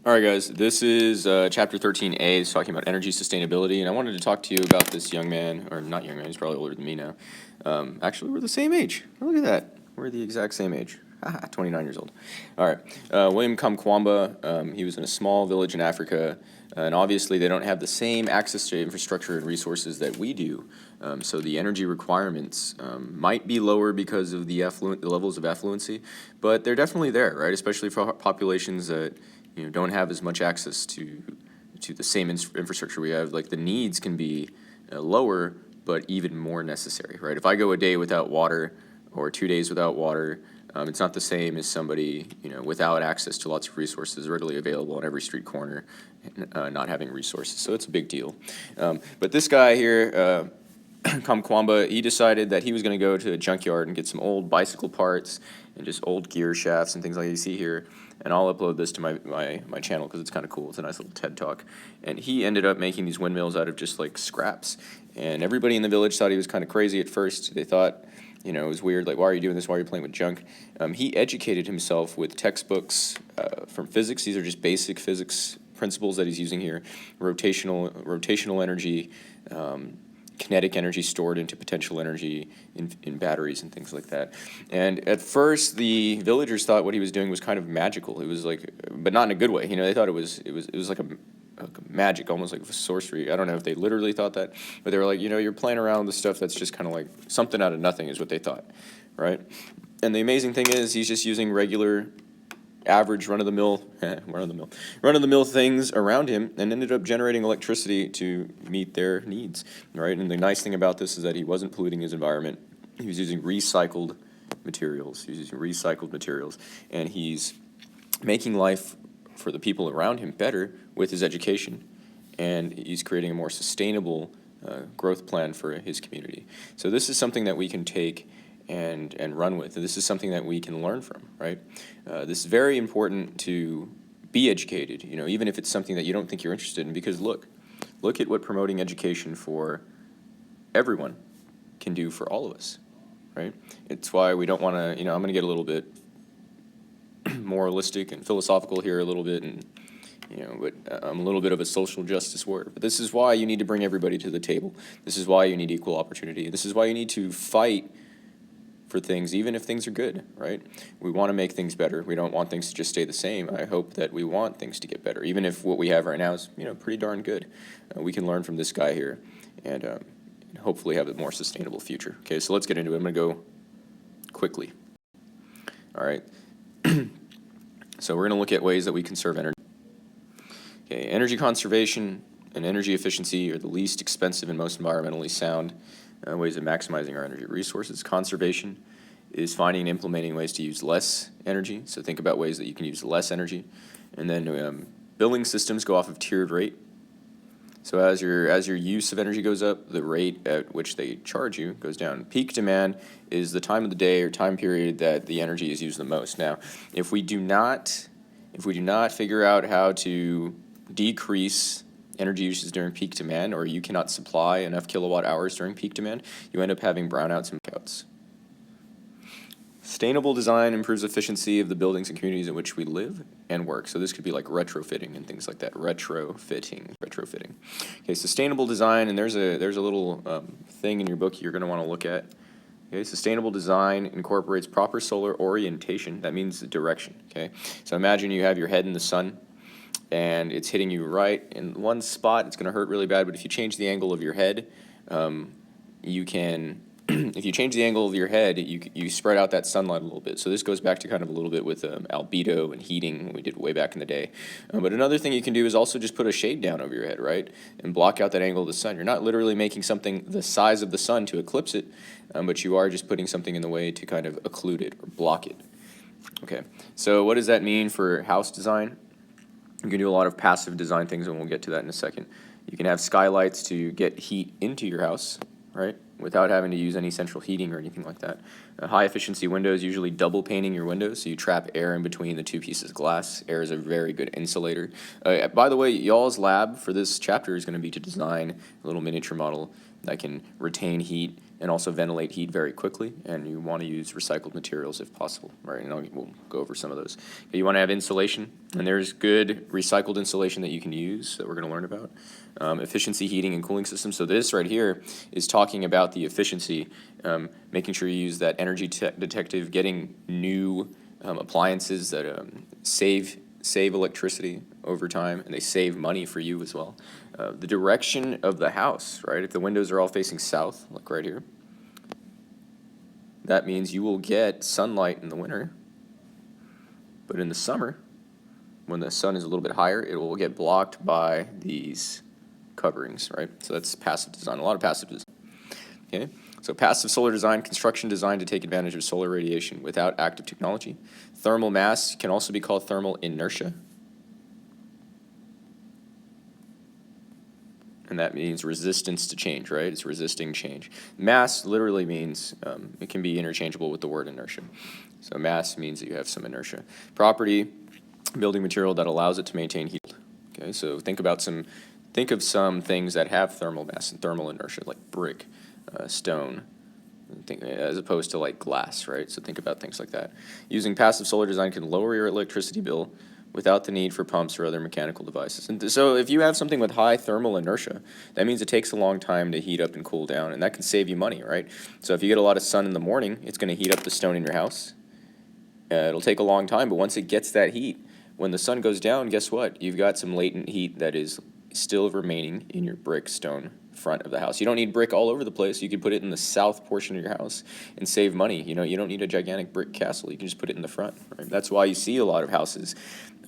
All right, guys, this is chapter 13A. It's talking about energy sustainability, and I wanted to talk to you about this young man, or not young man, he's probably older than me now. Actually, we're the same age. Oh, look at that. We're the exact same age. 29 years old. All right, William Kamkwamba, he was in a small village in Africa, and obviously they don't have the same access to infrastructure and resources that we do. So the energy requirements might be lower because of the levels of affluency, but they're definitely there, right? Especially for populations that don't have as much access to the same infrastructure we have. Like the needs can be lower, but even more necessary, right? If I go a day without water or 2 days without water, it's not the same as somebody without access to lots of resources readily available on every street corner, not having resources. So it's a big deal. But this guy here, Kamkwamba, he decided that he was going to go to a junkyard and get some old bicycle parts and just old gear shafts and things like you see here. And I'll upload this to my channel because it's kind of cool. It's a nice little TED Talk. And he ended up making these windmills out of just like scraps. And everybody in the village thought he was kind of crazy at first. They thought, it was weird, like, why are you doing this? Why are you playing with junk? He educated himself with textbooks from physics. These are just basic physics principles that he's using here. Rotational energy, kinetic energy stored into potential energy in batteries and things like that. And at first, the villagers thought what he was doing was kind of magical. It was like, but not in a good way. They thought it was like a magic, almost like sorcery. I don't know if they literally thought that, but they were like, you're playing around with stuff that's just kind of like something out of nothing is what they thought, right? And the amazing thing is he's just using regular average run-of-the-mill things around him and ended up generating electricity to meet their needs, right? And the nice thing about this is that he wasn't polluting his environment. He was using recycled materials. And he's making life for the people around him better with his education, and he's creating a more sustainable growth plan for his community. So this is something that we can take and run with. This is something that we can learn from, right? This is very important to be educated, even if it's something that you don't think you're interested in, because look at what promoting education for everyone can do for all of us, right? It's why we don't want to, I'm going to get a little bit moralistic and philosophical here a little bit, and but I'm a little bit of a social justice warrior. But this is why you need to bring everybody to the table. This is why you need equal opportunity. This is why you need to fight for things, even if things are good, right? We want to make things better. We don't want things to just stay the same. I hope that we want things to get better, even if what we have right now is, pretty darn good. We can learn from this guy here and hopefully have a more sustainable future. Okay, so let's get into it. I'm going to go quickly. All right. So we're going to look at ways that we conserve energy. Okay, energy conservation and energy efficiency are the least expensive and most environmentally sound ways of maximizing our energy resources. Conservation is finding and implementing ways to use less energy. So think about ways that you can use less energy. And then billing systems go off of tiered rate. So as your use of energy goes up, the rate at which they charge you goes down. Peak demand is the time of the day or time period that the energy is used the most. Now, if we do not figure out how to decrease energy uses during peak demand, or you cannot supply enough kilowatt hours during peak demand, you end up having brownouts and blackouts. Sustainable design improves efficiency of the buildings and communities in which we live and work. So this could be like retrofitting and things like that. Retrofitting. Okay, sustainable design, and there's a little thing in your book you're going to want to look at. Okay, sustainable design incorporates proper solar orientation. That means the direction. Okay, so imagine you have your head in the sun, and it's hitting you right in one spot. It's going to hurt really bad, but if you change the angle of your head, you can. If you change the angle of your head, you spread out that sunlight a little bit. So this goes back to kind of a little bit with albedo and heating we did way back in the day. But another thing you can do is also just put a shade down over your head, right? And block out that angle of the sun. You're not literally making something the size of the sun to eclipse it, but you are just putting something in the way to kind of occlude it or block it. Okay, so what does that mean for house design? You can do a lot of passive design things, and we'll get to that in a second. You can have skylights to get heat into your house, right, without having to use any central heating or anything like that. High efficiency windows, usually double painting your windows, so you trap air in between the two pieces of glass. Air is a very good insulator. By the way, y'all's lab for this chapter is going to be to design a little miniature model that can retain heat and also ventilate heat very quickly, and you want to use recycled materials if possible, right? And we'll go over some of those. Okay, you want to have insulation, and there's good recycled insulation that you can use that we're going to learn about. Efficiency heating and cooling systems. So this right here is talking about the efficiency, making sure you use that energy detective, getting new appliances that save electricity over time, and they save money for you as well. The direction of the house, right? If the windows are all facing south, like right here, that means you will get sunlight in the winter, but in the summer, when the sun is a little bit higher, it will get blocked by these coverings, right? So that's passive design, a lot of passive design. Okay, so passive solar design, construction designed to take advantage of solar radiation without active technology. Thermal mass can also be called thermal inertia. And that means resistance to change, right? It's resisting change. Mass literally means, it can be interchangeable with the word inertia. So mass means that you have some inertia. Property, building material that allows it to maintain heat. Okay, so think of some things that have thermal mass and thermal inertia, like brick, stone, as opposed to like glass, right? So think about things like that. Using passive solar design can lower your electricity bill without the need for pumps or other mechanical devices. And so if you have something with high thermal inertia, that means it takes a long time to heat up and cool down, and that can save you money, right? So if you get a lot of sun in the morning, it's going to heat up the stone in your house. It'll take a long time, but once it gets that heat, when the sun goes down, guess what? You've got some latent heat that is still remaining in your brick stone front of the house. You don't need brick all over the place. You could put it in the south portion of your house and save money. You know, you don't need a gigantic brick castle. You can just put it in the front, right? That's why you see a lot of houses,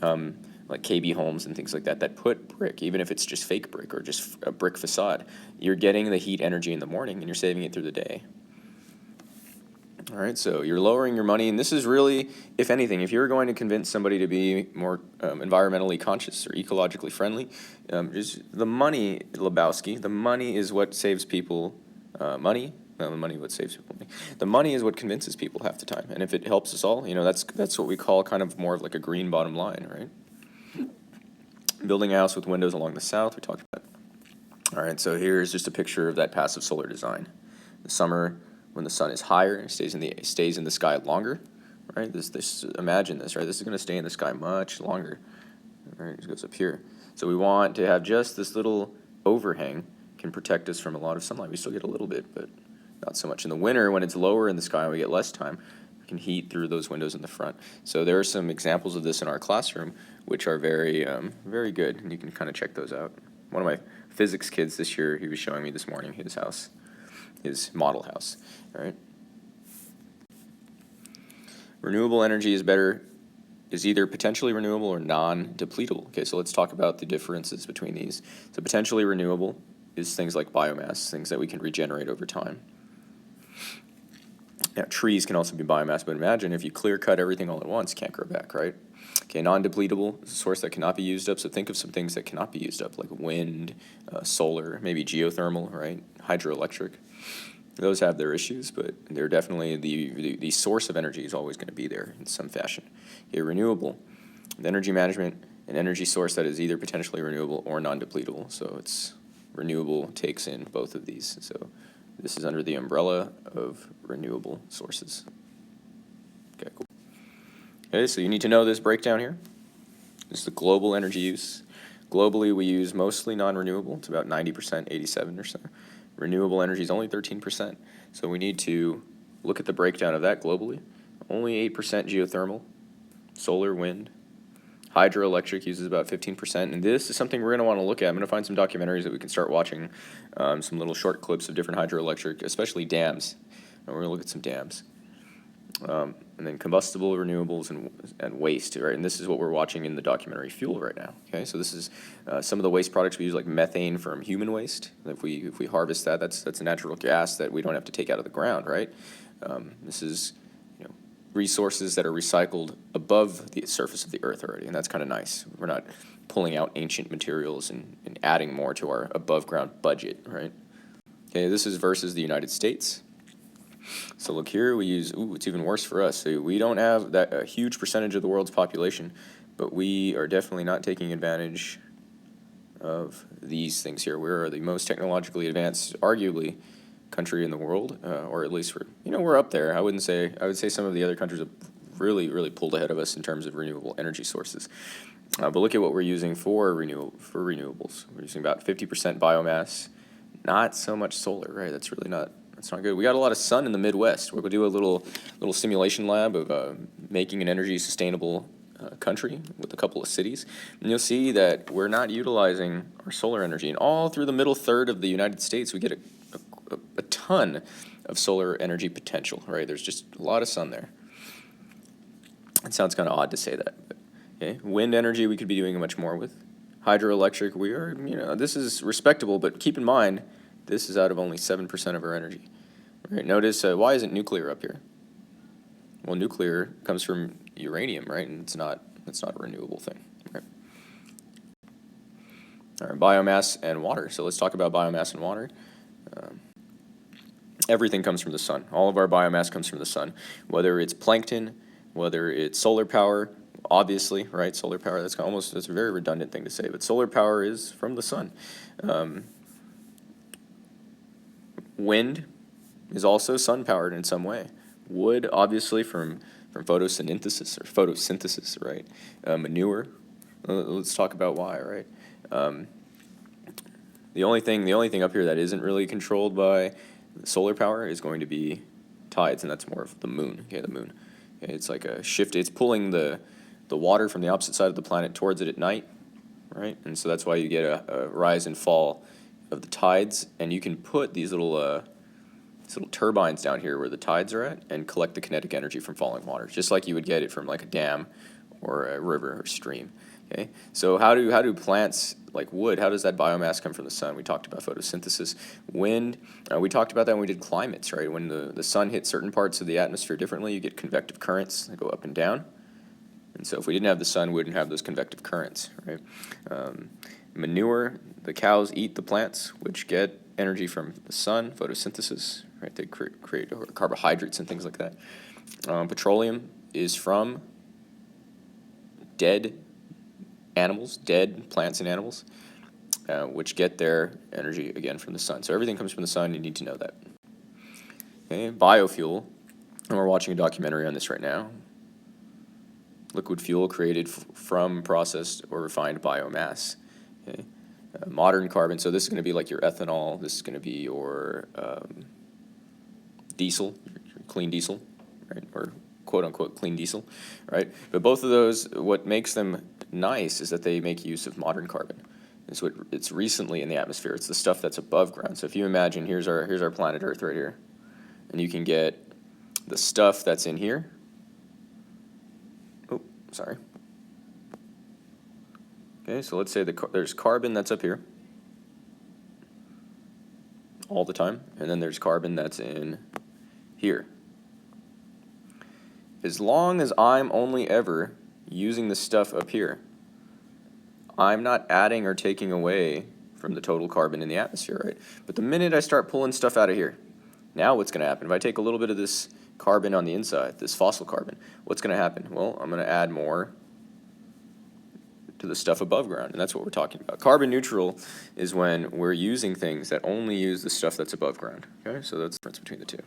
like KB homes and things like that, that put brick, even if it's just fake brick or just a brick facade. You're getting the heat energy in the morning, and you're saving it through the day. All right, so you're lowering your money, and this is really, if anything, if you're going to convince somebody to be more environmentally conscious or ecologically friendly, just the money, Lebowski, the money is what saves people money. No, the money what saves people money. The money is what convinces people half the time, and if it helps us all, you know, that's what we call kind of more of like a green bottom line, right? Building a house with windows along the south, we talked about. All right, so here's just a picture of that passive solar design. The summer, when the sun is higher and stays in the sky longer, right? Imagine this, right? This is going to stay in the sky much longer. Right, it goes up here. So we want to have just this little overhang can protect us from a lot of sunlight. We still get a little bit, but not so much. In the winter, when it's lower in the sky and we get less time, we can heat through those windows in the front. So there are some examples of this in our classroom, which are very, very good, and you can kind of check those out. One of my physics kids this year, he was showing me this morning his house. His model house, all right? Renewable energy is either potentially renewable or non-depletable. Okay, so let's talk about the differences between these. So potentially renewable is things like biomass, things that we can regenerate over time. Now, trees can also be biomass, but imagine if you clear cut everything all at once, can't grow back, right? Okay, non-depletable is a source that cannot be used up, so think of some things that cannot be used up, like wind, solar, maybe geothermal, right? Hydroelectric. Those have their issues, but they're definitely the source of energy is always going to be there in some fashion. Okay, renewable, the energy management, an energy source that is either potentially renewable or non-depletable. So it's renewable takes in both of these. So this is under the umbrella of renewable sources. Okay, cool. Okay, so you need to know this breakdown here. This is the global energy use. Globally, we use mostly non-renewable. It's about 90%, 87 or so. Renewable energy is only 13%. So we need to look at the breakdown of that globally. Only 8% geothermal, solar, wind. Hydroelectric uses about 15%. And this is something we're going to want to look at. I'm going to find some documentaries that we can start watching, some little short clips of different hydroelectric, especially dams. And we're going to look at some dams. And then combustible, renewables, and waste, right? And this is what we're watching in the documentary Fuel right now. Okay, so this is some of the waste products we use, like methane from human waste. If we harvest that, that's a natural gas that we don't have to take out of the ground, right? This is resources that are recycled above the surface of the earth already, and that's kind of nice. We're not pulling out ancient materials and adding more to our above ground budget, right? Okay, this is versus the United States. So look here, we use, it's even worse for us. So we don't have a huge percentage of the world's population, but we are definitely not taking advantage of these things here. We're the most technologically advanced, arguably, country in the world, or at least we're up there. I would say some of the other countries have really pulled ahead of us in terms of renewable energy sources. But look at what we're using for renewables. We're using about 50% biomass, not so much solar, right? That's not good. We got a lot of sun in the Midwest. We're gonna do a little simulation lab of making an energy sustainable country with a couple of cities, and you'll see that we're not utilizing our solar energy. And all through the middle third of the United States, we get a ton of solar energy potential, right? There's just a lot of sun there. It sounds kind of odd to say that, but okay. Wind energy we could be doing much more with. Hydroelectric, we are, this is respectable, but keep in mind, this is out of only 7% of our energy. Right? Notice, why isn't nuclear up here? Well, nuclear comes from uranium, right? And it's not a renewable thing, right? All right, biomass and water. So let's talk about biomass and water. Everything comes from the sun. All of our biomass comes from the sun, whether it's plankton, whether it's solar power, obviously, right? Solar power, that's a very redundant thing to say, but solar power is from the sun. Wind is also sun-powered in some way. Wood, obviously, from photosynthesis, right? Manure. Let's talk about why, right? The only thing up here that isn't really controlled by solar power is going to be tides, and that's more of the moon. Okay, the moon. Okay, it's like a shift. It's pulling the water from the opposite side of the planet towards it at night, right? And so that's why you get a rise and fall of the tides, and you can put these little turbines down here where the tides are at and collect the kinetic energy from falling water, just like you would get it from like a dam or a river or stream. Okay, so how do plants like wood, how does that biomass come from the sun? We talked about photosynthesis. Wind, we talked about that when we did climates, right? When the sun hits certain parts of the atmosphere differently, you get convective currents that go up and down. And so if we didn't have the sun, we wouldn't have those convective currents, right? Manure, the cows eat the plants, which get energy from the sun, photosynthesis, right? They create carbohydrates and things like that. Petroleum is from dead animals, dead plants and animals, which get their energy, again, from the sun. So everything comes from the sun. You need to know that. Okay, biofuel, and we're watching a documentary on this right now. Liquid fuel created from processed or refined biomass. Okay. Modern carbon, so this is going to be like your ethanol, this is going to be your diesel, clean diesel, right? Or quote-unquote clean diesel, right? But both of those, what makes them nice is that they make use of modern carbon. It's recently in the atmosphere. It's the stuff that's above ground. So if you imagine, here's our planet Earth right here, and you can get the stuff that's in here. Oh, sorry. Okay, so let's say there's carbon that's up here all the time, and then there's carbon that's in here. As long as I'm only ever using the stuff up here, I'm not adding or taking away from the total carbon in the atmosphere, right? But the minute I start pulling stuff out of here, now what's going to happen? If I take a little bit of this carbon on the inside, this fossil carbon, what's going to happen? Well, I'm going to add more to the stuff above ground, and that's what we're talking about. Carbon neutral is when we're using things that only use the stuff that's above ground. Okay, so that's the difference between the two.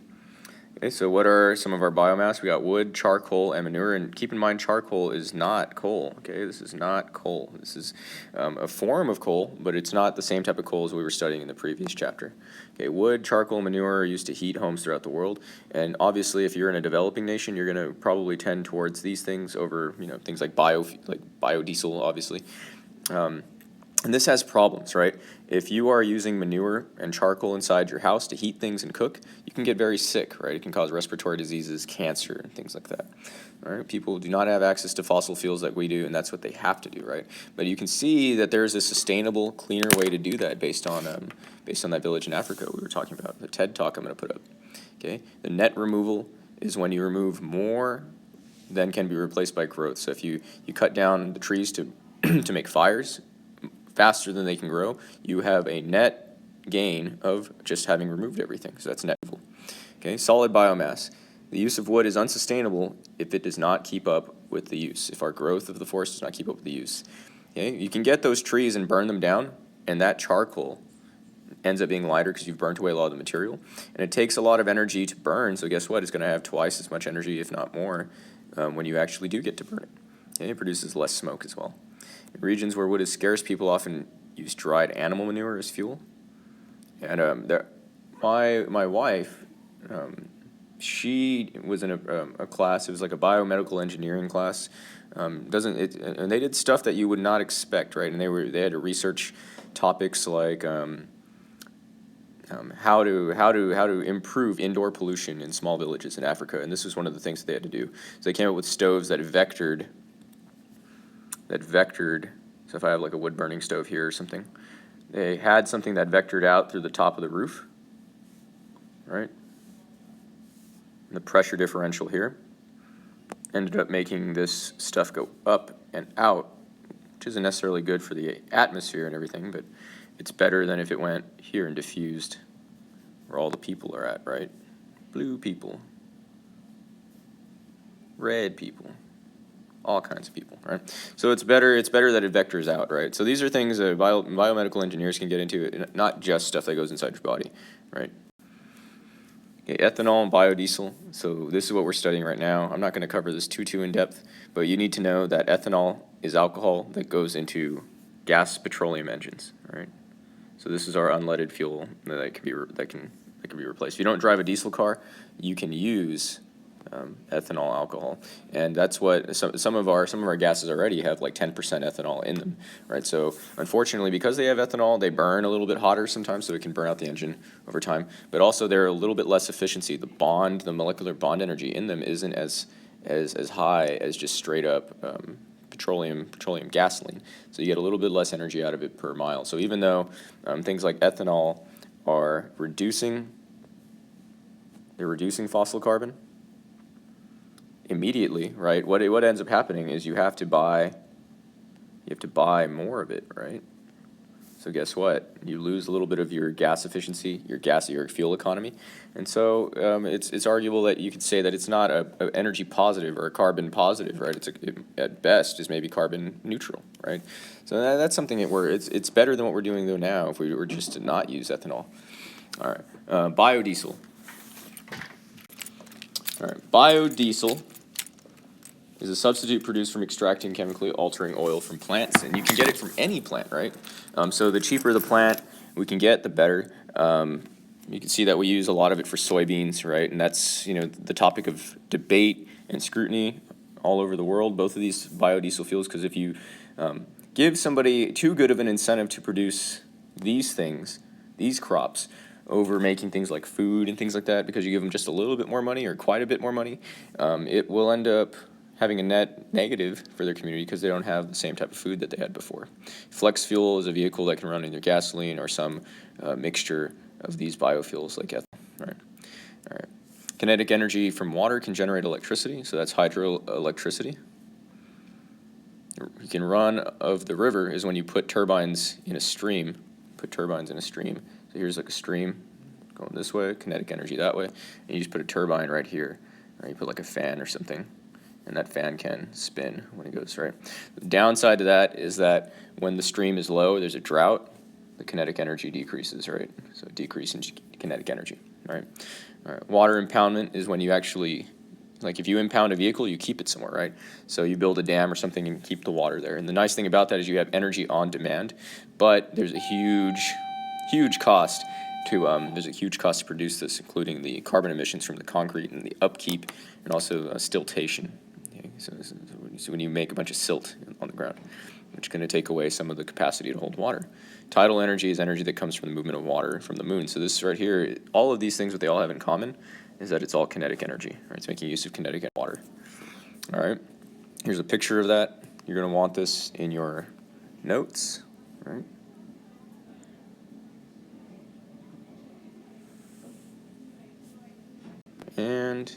Okay, so what are some of our biomass? We got wood, charcoal, and manure, and keep in mind charcoal is not coal. Okay, this is not coal. This is a form of coal, but it's not the same type of coal as we were studying in the previous chapter. Okay, wood, charcoal, manure are used to heat homes throughout the world, and obviously if you're in a developing nation, you're going to probably tend towards these things over things like biodiesel, obviously. And this has problems, right? If you are using manure and charcoal inside your house to heat things and cook, you can get very sick, right? It can cause respiratory diseases, cancer, and things like that. All right? People do not have access to fossil fuels like we do, and that's what they have to do, right? But you can see that there's a sustainable, cleaner way to do that based on that village in Africa we were talking about, the TED Talk I'm going to put up. Okay, the net removal is when you remove more than can be replaced by growth. So if you cut down the trees to to make fires faster than they can grow, you have a net gain of just having removed everything. So that's net removal. Okay, solid biomass. The use of wood is unsustainable if it does not keep up with the use, if our growth of the forest does not keep up with the use. Okay, you can get those trees and burn them down, and that charcoal ends up being lighter because you've burnt away a lot of the material. And it takes a lot of energy to burn, so guess what? It's going to have twice as much energy, if not more, when you actually do get to burn it. And it produces less smoke as well. In regions where wood is scarce, people often use dried animal manure as fuel. And my wife, she was in a class. It was like a biomedical engineering class. And they did stuff that you would not expect, right? And they had to research topics like how to improve indoor pollution in small villages in Africa. And this was one of the things that they had to do. So they came up with stoves that vectored. So if I have like a wood burning stove here or something, they had something that vectored out through the top of the roof, right? And the pressure differential here ended up making this stuff go up and out, which isn't necessarily good for the atmosphere and everything, but it's better than if it went here and diffused where all the people are at, right? Blue people, red people, all kinds of people, right? So it's better that it vectors out, right? So these are things that biomedical engineers can get into, not just stuff that goes inside your body, right? Okay, ethanol and biodiesel. So this is what we're studying right now. I'm not going to cover this too in depth, but you need to know that ethanol is alcohol that goes into gas petroleum engines, right? So this is our unleaded fuel that can be replaced. If you don't drive a diesel car, you can use ethanol alcohol, and that's what some of our gases already have, like 10% ethanol in them, right? So unfortunately, because they have ethanol, they burn a little bit hotter sometimes, so it can burn out the engine over time. But also, they're a little bit less efficiency. The molecular bond energy in them isn't as high as just straight up petroleum gasoline. So you get a little bit less energy out of it per mile. So even though things like ethanol are reducing fossil carbon immediately, right? What ends up happening is you have to buy more of it, right? So guess what? You lose a little bit of your gas efficiency, your fuel economy, and so it's arguable that you could say that it's not a energy positive or a carbon positive, right? At best is maybe carbon neutral, right? So that's something it's better than what we're doing though now if we were just to not use ethanol. All right, biodiesel. All right, biodiesel is a substitute produced from extracting chemically altering oil from plants, and you can get it from any plant, right? So the cheaper the plant we can get, the better. You can see that we use a lot of it for soybeans, right? And that's the topic of debate and scrutiny all over the world, both of these biodiesel fuels, because if you give somebody too good of an incentive to produce these things, these crops, over making things like food and things like that, because you give them just a little bit more money or quite a bit more money, it will end up having a net negative for their community because they don't have the same type of food that they had before. Flex fuel is a vehicle that can run either gasoline or some mixture of these biofuels like ethanol. Right. All right. Kinetic energy from water can generate electricity, so that's hydroelectricity. You can run of the river is when you put turbines in a stream. So here's like a stream going this way, kinetic energy that way, and you just put a turbine right here. Right? You put like a fan or something, and that fan can spin when it goes, right? The downside to that is that when the stream is low, there's a drought, the kinetic energy decreases, right? So decrease in kinetic energy, right? All right. Water impoundment is when you actually, like if you impound a vehicle, you keep it somewhere, right? So you build a dam or something and keep the water there. And the nice thing about that is you have energy on demand, but there's a huge cost to produce this, including the carbon emissions from the concrete and the upkeep, and also siltation. Okay? So when you make a bunch of silt on the ground, which is going to take away some of the capacity to hold water. Tidal energy is energy that comes from the movement of water from the moon. So this right here, all of these things, what they all have in common is that it's all kinetic energy. Right? It's making use of kinetic water. All right. Here's a picture of that. You're going to want this in your notes. Right? And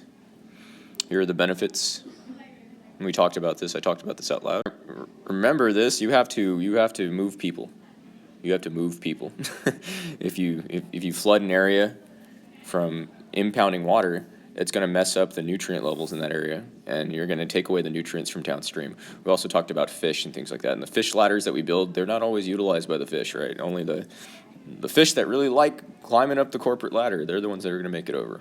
here are the benefits. And we talked about this. I talked about this out loud. Remember this. You have to move people. You have to move people. If you flood an area from impounding water, it's going to mess up the nutrient levels in that area, and you're going to take away the nutrients from downstream. We also talked about fish and things like that. And the fish ladders that we build, they're not always utilized by the fish, right? Only the fish that really like climbing up the corporate ladder, they're the ones that are going to make it over.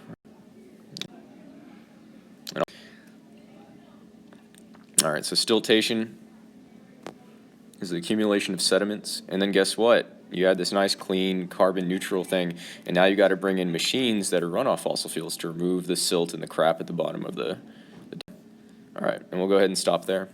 All right, so siltation is the accumulation of sediments, and then guess what? You had this nice, clean, carbon-neutral thing, and now you got to bring in machines that are run off fossil fuels to remove the silt and the crap at the bottom of the. All right, and we'll go ahead and stop there.